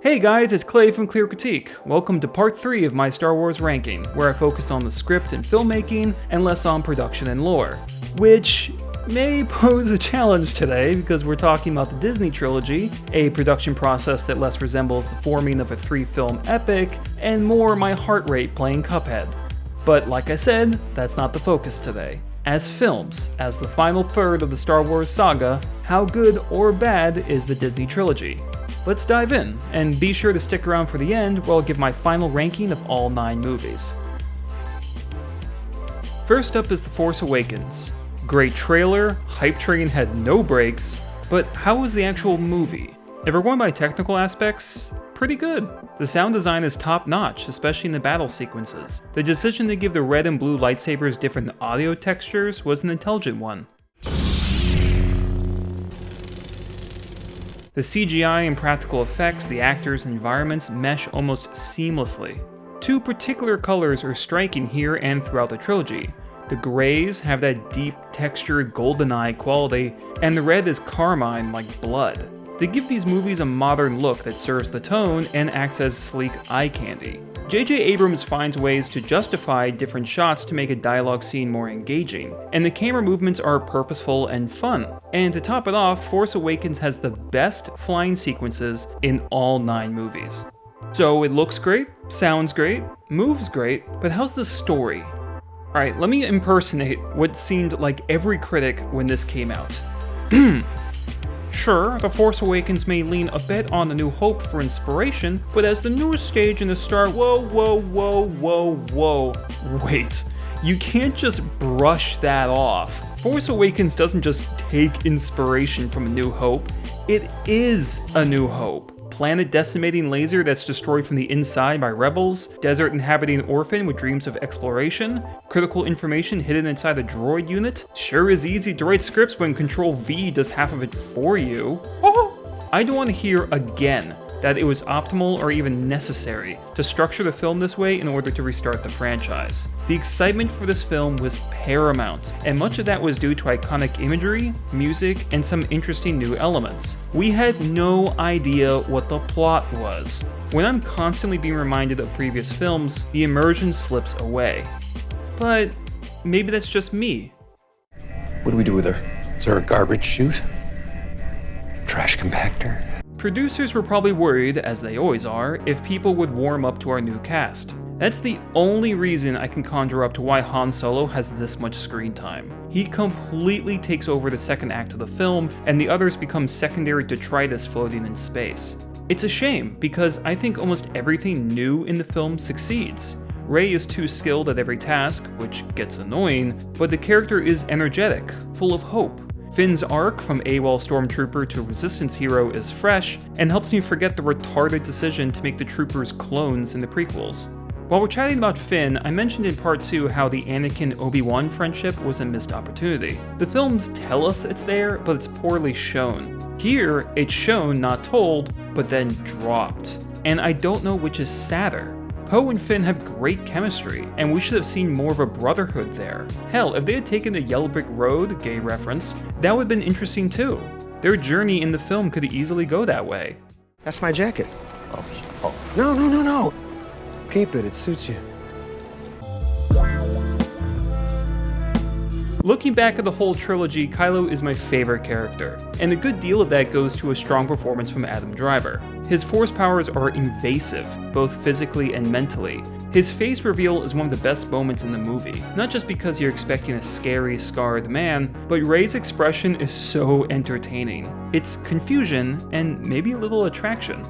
Hey guys, it's Clay from Clear Critique. Welcome to part 3 of my Star Wars ranking, where I focus on the script and filmmaking, and less on production and lore. Which may pose a challenge today, because we're talking about the Disney trilogy, a production process that less resembles the forming of a 3-film epic, and more my heart rate playing Cuphead. But like I said, that's not the focus today. As films, as the final third of the Star Wars saga, how good or bad is the Disney trilogy? Let's dive in, and be sure to stick around for the end where I'll give my final ranking of all 9 movies. First up is The Force Awakens. Great trailer, hype train had no brakes, but how was the actual movie? If we're going by technical aspects, pretty good. The sound design is top notch, especially in the battle sequences. The decision to give the red and blue lightsabers different audio textures was an intelligent one. The CGI and practical effects, the actors and environments mesh almost seamlessly. 2 particular colors are striking here and throughout the trilogy. The grays have that deep textured goldeneye quality, and the red is carmine like blood. They give these movies a modern look that serves the tone and acts as sleek eye candy. J.J. Abrams finds ways to justify different shots to make a dialogue scene more engaging, and the camera movements are purposeful and fun. And to top it off, Force Awakens has the best flying sequences in all 9 movies. So it looks great, sounds great, moves great, but how's the story? Alright, let me impersonate what seemed like every critic when this came out. Sure, The Force Awakens may lean a bit on A New Hope for inspiration, but as the newest stage in the Star... Whoa. Wait, you can't just brush that off. Force Awakens doesn't just take inspiration from A New Hope, it is A New Hope. Planet-decimating laser that's destroyed from the inside by rebels, desert-inhabiting orphan with dreams of exploration, critical information hidden inside a droid unit. Sure is easy to write scripts when Control-V does half of it for you. I don't want to hear again that it was optimal or even necessary to structure the film this way in order to restart the franchise. The excitement for this film was paramount, and much of that was due to iconic imagery, music, and some interesting new elements. We had no idea what the plot was. When I'm constantly being reminded of previous films, the immersion slips away. But maybe that's just me. What do we do with her? Is there a garbage chute? Trash compactor? Producers were probably worried, as they always are, if people would warm up to our new cast. That's the only reason I can conjure up to why Han Solo has this much screen time. He completely takes over the second act of the film, and the others become secondary detritus floating in space. It's a shame, because I think almost everything new in the film succeeds. Rey is too skilled at every task, which gets annoying, but the character is energetic, full of hope. Finn's arc from AWOL stormtrooper to resistance hero is fresh, and helps me forget the retarded decision to make the troopers clones in the prequels. While we're chatting about Finn, I mentioned in part 2 how the Anakin-Obi-Wan friendship was a missed opportunity. The films tell us it's there, but it's poorly shown. Here, it's shown, not told, but then dropped. And I don't know which is sadder. Poe and Finn have great chemistry, and we should have seen more of a brotherhood there. Hell, if they had taken the Yellow Brick Road, gay reference, that would have been interesting too. Their journey in the film could easily go that way. That's my jacket. Oh. No. Keep it suits you. Looking back at the whole trilogy, Kylo is my favorite character, and a good deal of that goes to a strong performance from Adam Driver. His force powers are invasive, both physically and mentally. His face reveal is one of the best moments in the movie, not just because you're expecting a scary, scarred man, but Rey's expression is so entertaining. It's confusion, and maybe a little attraction.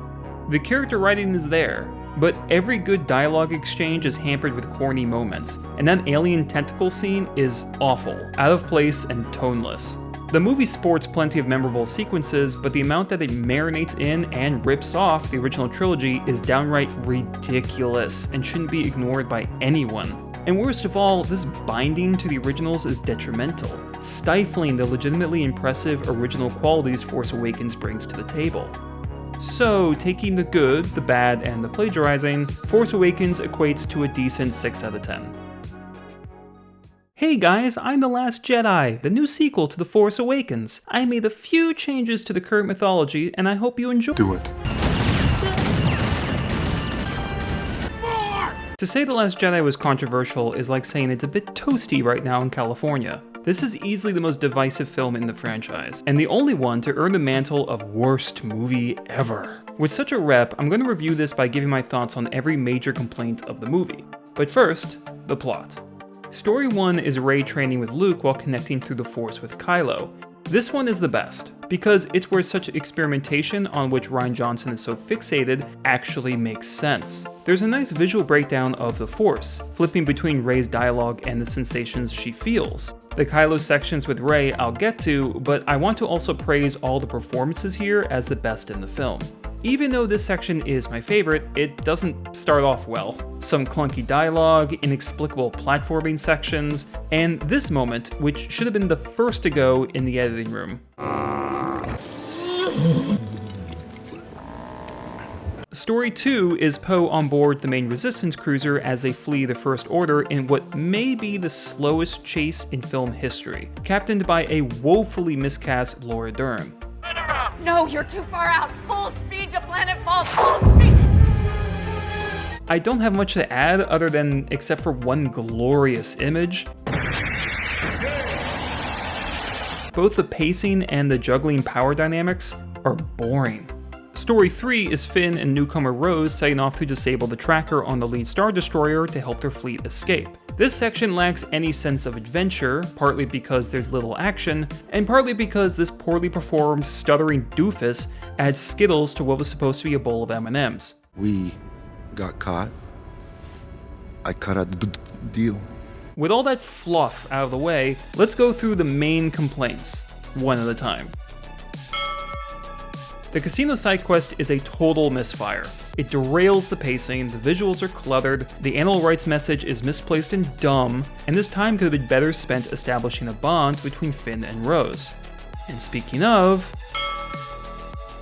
The character writing is there, but every good dialogue exchange is hampered with corny moments, and that alien tentacle scene is awful, out of place, and toneless. The movie sports plenty of memorable sequences, but the amount that it marinates in and rips off the original trilogy is downright ridiculous and shouldn't be ignored by anyone. And worst of all, this binding to the originals is detrimental, stifling the legitimately impressive original qualities Force Awakens brings to the table. So, taking the good, the bad, and the plagiarizing, Force Awakens equates to a decent 6 out of 10. Hey guys, I'm The Last Jedi, the new sequel to The Force Awakens. I made a few changes to the current mythology, and I hope you enjoy. Do it. To say The Last Jedi was controversial is like saying it's a bit toasty right now in California. This is easily the most divisive film in the franchise, and the only one to earn the mantle of worst movie ever. With such a rep, I'm going to review this by giving my thoughts on every major complaint of the movie. But first, the plot. Story 1 is Rey training with Luke while connecting through the Force with Kylo. This one is the best, because it's where such experimentation on which Rian Johnson is so fixated actually makes sense. There's a nice visual breakdown of the Force, flipping between Rey's dialogue and the sensations she feels. The Kylo sections with Rey I'll get to, but I want to also praise all the performances here as the best in the film. Even though this section is my favorite, it doesn't start off well. Some clunky dialogue, inexplicable platforming sections, and this moment, which should have been the first to go in the editing room. Story 2 is Poe on board the main Resistance cruiser as they flee the First Order in what may be the slowest chase in film history, captained by a woefully miscast Laura Dern. No, you're too far out. Full speed to planet fall. Full speed. I don't have much to add other than except for one glorious image. Both the pacing and the juggling power dynamics are boring. Story 3 is Finn and newcomer Rose setting off to disable the tracker on the lead Star Destroyer to help their fleet escape. This section lacks any sense of adventure, partly because there's little action, and partly because this poorly performed, stuttering doofus adds Skittles to what was supposed to be a bowl of M&Ms. We got caught. I cut out the deal. With all that fluff out of the way, let's go through the main complaints, one at a time. The casino side quest is a total misfire. It derails the pacing, the visuals are cluttered, the animal rights message is misplaced and dumb, and this time could have been better spent establishing a bond between Finn and Rose. And speaking of,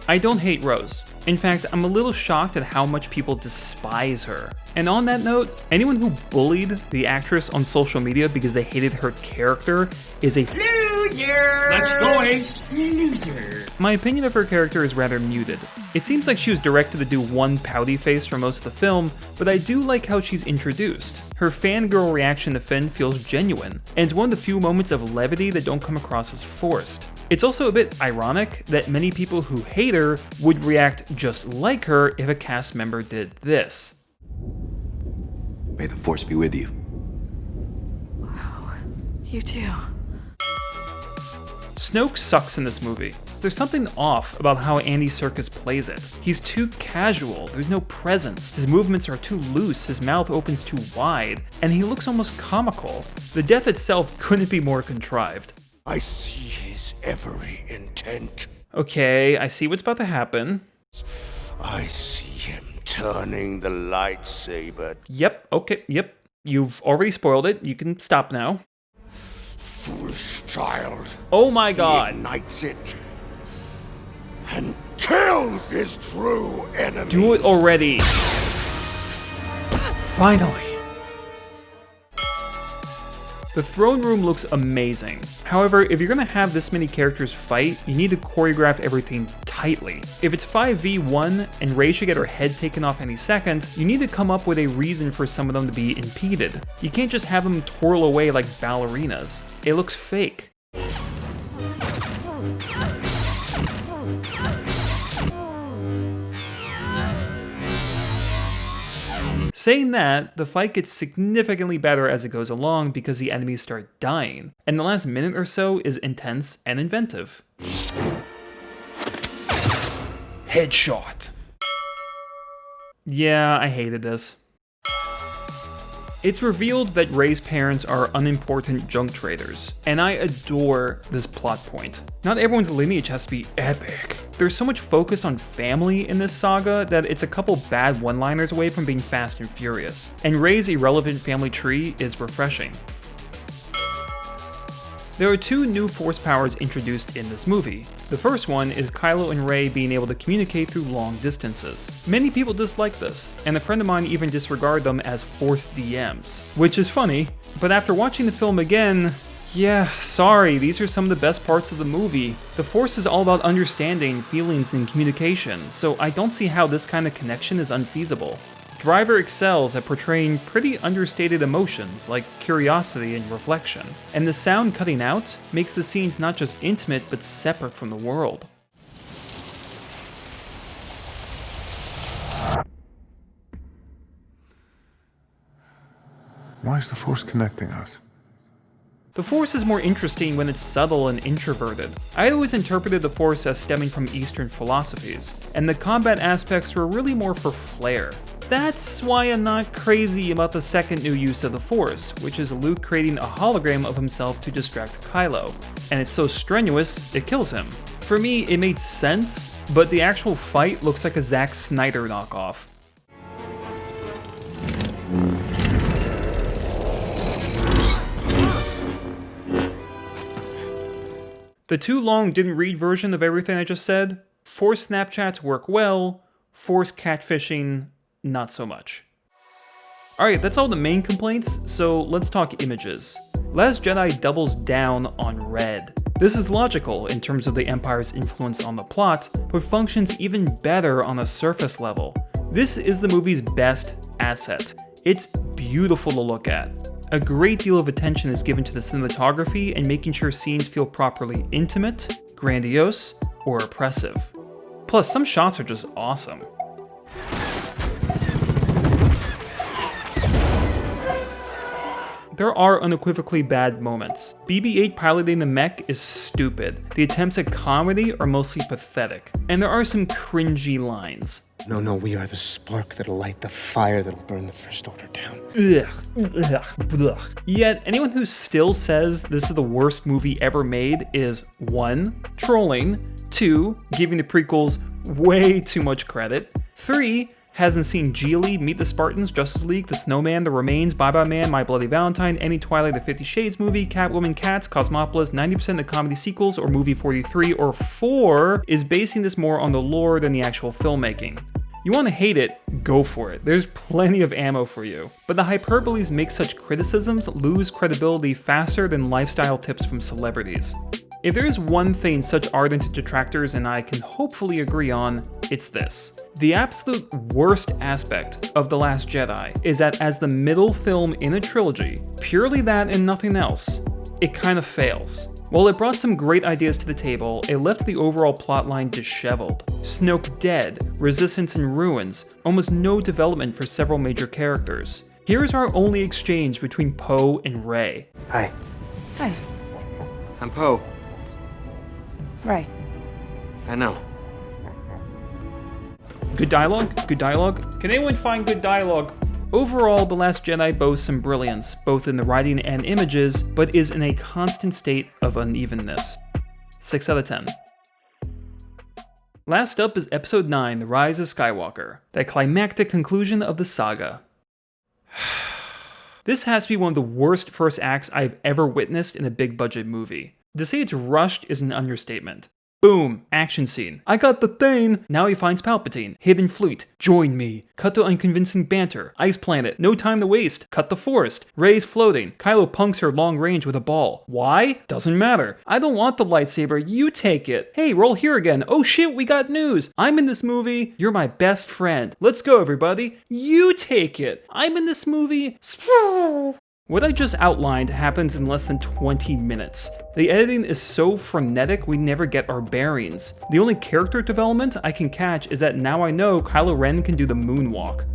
I don't hate Rose. In fact, I'm a little shocked at how much people despise her. And on that note, anyone who bullied the actress on social media because they hated her character is a loser! Let's go, Ace! Loser! My opinion of her character is rather muted. It seems like she was directed to do one pouty face for most of the film, but I do like how she's introduced. Her fangirl reaction to Finn feels genuine, and it's one of the few moments of levity that don't come across as forced. It's also a bit ironic that many people who hate her would react just like her if a cast member did this. May the Force be with you. Wow. You too. Snoke sucks in this movie. There's something off about how Andy Serkis plays it. He's too casual, there's no presence, his movements are too loose, his mouth opens too wide, and he looks almost comical. The death itself couldn't be more contrived. I see his every intent. Okay, I see what's about to happen. I see him turning the lightsaber. Yep, okay, yep. You've already spoiled it, you can stop now. Foolish child. Oh my god. He ignites it and kills his true enemy. Do it already. Finally. The throne room looks amazing. However, if you're gonna have this many characters fight, you need to choreograph everything tightly. If it's 5v1 and Rey should get her head taken off any second, you need to come up with a reason for some of them to be impeded. You can't just have them twirl away like ballerinas. It looks fake. Saying that, the fight gets significantly better as it goes along because the enemies start dying, and the last minute or so is intense and inventive. Headshot. Yeah, I hated this. It's revealed that Rey's parents are unimportant junk traders, and I adore this plot point. Not everyone's lineage has to be epic. There's so much focus on family in this saga that it's a couple bad one-liners away from being Fast and Furious, and Rey's irrelevant family tree is refreshing. There are two new force powers introduced in this movie. The first one is Kylo and Rey being able to communicate through long distances. Many people dislike this, and a friend of mine even disregard them as force DMs, which is funny, but after watching the film again, yeah, sorry, these are some of the best parts of the movie. The Force is all about understanding, feelings, and communication, so I don't see how this kind of connection is unfeasible. Driver excels at portraying pretty understated emotions like curiosity and reflection, and the sound cutting out makes the scenes not just intimate but separate from the world. Why is the Force connecting us? The Force is more interesting when it's subtle and introverted. I always interpreted the Force as stemming from Eastern philosophies, and the combat aspects were really more for flair. That's why I'm not crazy about the second new use of the Force, which is Luke creating a hologram of himself to distract Kylo, and it's so strenuous it kills him. For me, it made sense, but the actual fight looks like a Zack Snyder knockoff. The too long didn't read version of everything I just said, Force Snapchats work well, Force catfishing, not so much. Alright, that's all the main complaints, so let's talk images. Last Jedi doubles down on red. This is logical in terms of the Empire's influence on the plot, but functions even better on a surface level. This is the movie's best asset. It's beautiful to look at. A great deal of attention is given to the cinematography and making sure scenes feel properly intimate, grandiose, or oppressive. Plus, some shots are just awesome. There are unequivocally bad moments. BB-8 piloting the mech is stupid. The attempts at comedy are mostly pathetic. And there are some cringy lines. No, we are the spark that'll light the fire that'll burn the First Order down. Yet, anyone who still says this is the worst movie ever made is 1. Trolling, 2. Giving the prequels way too much credit, 3. Hasn't seen Geely, Meet the Spartans, Justice League, The Snowman, The Remains, Bye Bye Man, My Bloody Valentine, any Twilight or 50 Shades movie, Catwoman, Cats, Cosmopolis, 90% of the comedy sequels, or Movie 43, or 4 is basing this more on the lore than the actual filmmaking. You want to hate it, go for it. There's plenty of ammo for you. But the hyperboles make such criticisms lose credibility faster than lifestyle tips from celebrities. If there is one thing such ardent detractors and I can hopefully agree on, it's this. The absolute worst aspect of The Last Jedi is that as the middle film in a trilogy, purely that and nothing else, it kind of fails. While it brought some great ideas to the table, it left the overall plotline disheveled. Snoke dead, Resistance in ruins, almost no development for several major characters. Here's our only exchange between Poe and Rey. Hi. Hi. I'm Poe. Right. I know. Good dialogue? Good dialogue? Can anyone find good dialogue? Overall, The Last Jedi boasts some brilliance, both in the writing and images, but is in a constant state of unevenness. 6 out of 10. Last up is Episode 9, The Rise of Skywalker, the climactic conclusion of the saga. This has to be one of the worst first acts I've ever witnessed in a big budget movie. To say it's rushed is an understatement. Boom, action scene. I got the thing! Now he finds Palpatine. Hidden fleet. Join me. Cut to unconvincing banter. Ice planet. No time to waste. Cut the forest. Rey's floating. Kylo punks her long range with a ball. Why? Doesn't matter. I don't want the lightsaber. You take it. Hey, roll here again. Oh shit, we got news. I'm in this movie. You're my best friend. Let's go, everybody. You take it. I'm in this movie. What I just outlined happens in less than 20 minutes. The editing is so frenetic we never get our bearings. The only character development I can catch is that now I know Kylo Ren can do the moonwalk.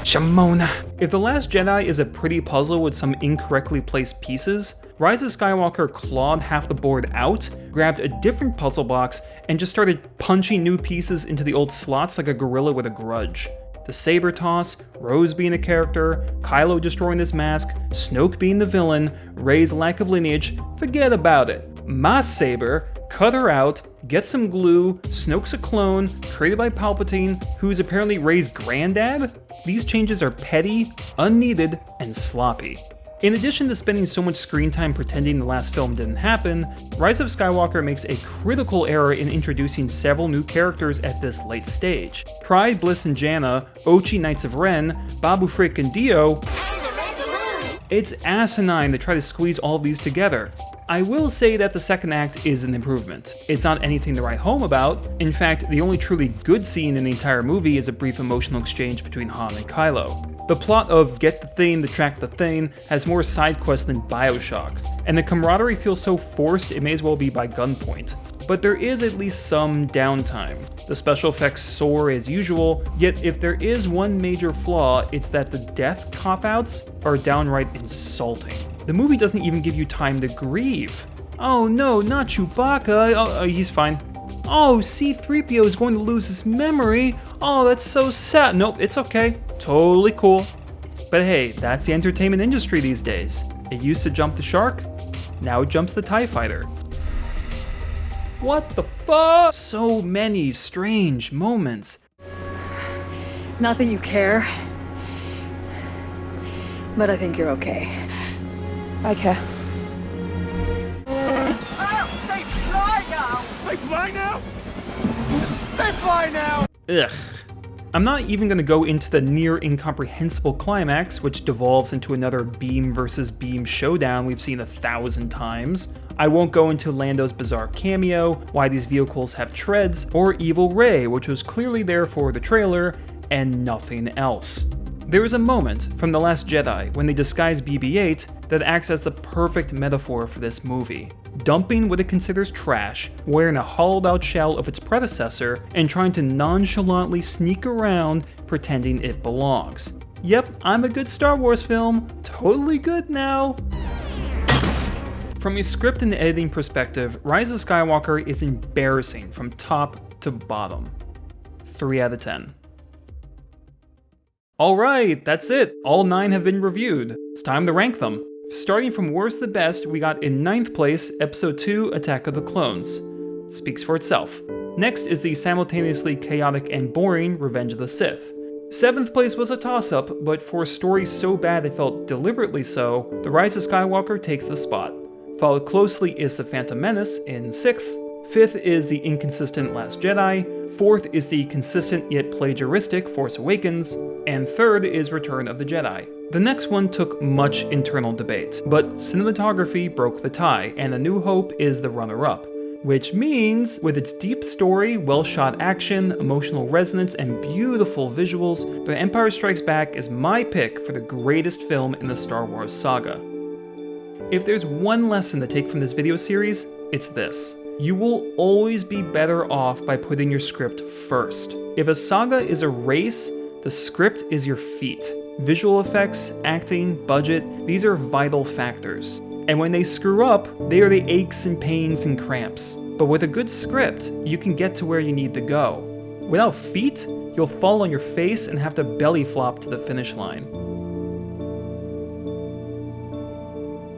Shamona. If The Last Jedi is a pretty puzzle with some incorrectly placed pieces, Rise of Skywalker clawed half the board out, grabbed a different puzzle box, and just started punching new pieces into the old slots like a gorilla with a grudge. The saber toss, Rose being a character, Kylo destroying his mask, Snoke being the villain, Rey's lack of lineage, forget about it. My saber, cut her out, get some glue, Snoke's a clone, created by Palpatine, who's apparently Rey's granddad? These changes are petty, unneeded, and sloppy. In addition to spending so much screen time pretending the last film didn't happen, Rise of Skywalker makes a critical error in introducing several new characters at this late stage. Pride, Bliss, and Janna, Ochi, Knights of Ren, Babu Frick, and Dio. It's asinine to try to squeeze all of these together. I will say that the second act is an improvement. It's not anything to write home about. In fact, the only truly good scene in the entire movie is a brief emotional exchange between Han and Kylo. The plot of get the thing to track the thing has more side quests than Bioshock, and the camaraderie feels so forced it may as well be by gunpoint. But there is at least some downtime. The special effects soar as usual, yet if there is one major flaw, it's that the death cop-outs are downright insulting. The movie doesn't even give you time to grieve. Oh no, not Chewbacca. Oh, he's fine. Oh, C-3PO is going to lose his memory. Oh, that's so sad. Nope, it's okay. Totally cool. But hey, that's the entertainment industry these days. It used to jump the shark, now it jumps the TIE fighter. What the fuck? So many strange moments. Not that you care, but I think you're okay. I care. They fly now! They fly now? They fly now! Ugh. I'm not even going to go into the near incomprehensible climax, which devolves into another beam versus beam showdown we've seen 1,000 times. I won't go into Lando's bizarre cameo, why these vehicles have treads, or Evil Rey, which was clearly there for the trailer, and nothing else. There is a moment from The Last Jedi when they disguise BB-8 that acts as the perfect metaphor for this movie. Dumping what it considers trash, wearing a hollowed-out shell of its predecessor, and trying to nonchalantly sneak around pretending it belongs. Yep, I'm a good Star Wars film, totally good now. From a script and editing perspective, Rise of Skywalker is embarrassing from top to bottom. 3 out of 10. Alright, that's it. All 9 have been reviewed. It's time to rank them. Starting from worst to best, we got in 9th place, Episode 2, Attack of the Clones. Speaks for itself. Next is the simultaneously chaotic and boring Revenge of the Sith. 7th place was a toss-up, but for a story so bad it felt deliberately so, The Rise of Skywalker takes the spot. Followed closely is The Phantom Menace in 6th. 5th is the inconsistent Last Jedi, 4th is the consistent yet plagiaristic Force Awakens, and 3rd is Return of the Jedi. The next one took much internal debate, but cinematography broke the tie, and A New Hope is the runner-up. Which means, with its deep story, well-shot action, emotional resonance, and beautiful visuals, The Empire Strikes Back is my pick for the greatest film in the Star Wars saga. If there's one lesson to take from this video series, it's this. You will always be better off by putting your script first. If a saga is a race, the script is your feet. Visual effects, acting, budget, these are vital factors. And when they screw up, they are the aches and pains and cramps. But with a good script, you can get to where you need to go. Without feet, you'll fall on your face and have to belly flop to the finish line.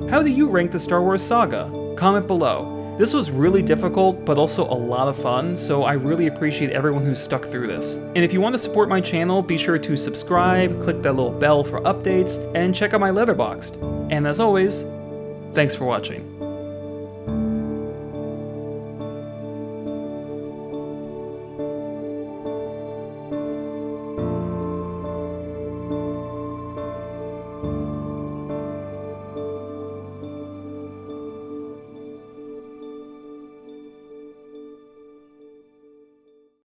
How do you rank the Star Wars saga? Comment below. This was really difficult, but also a lot of fun, so I really appreciate everyone who stuck through this. And if you want to support my channel, be sure to subscribe, click that little bell for updates, and check out my Letterboxd. And as always, thanks for watching.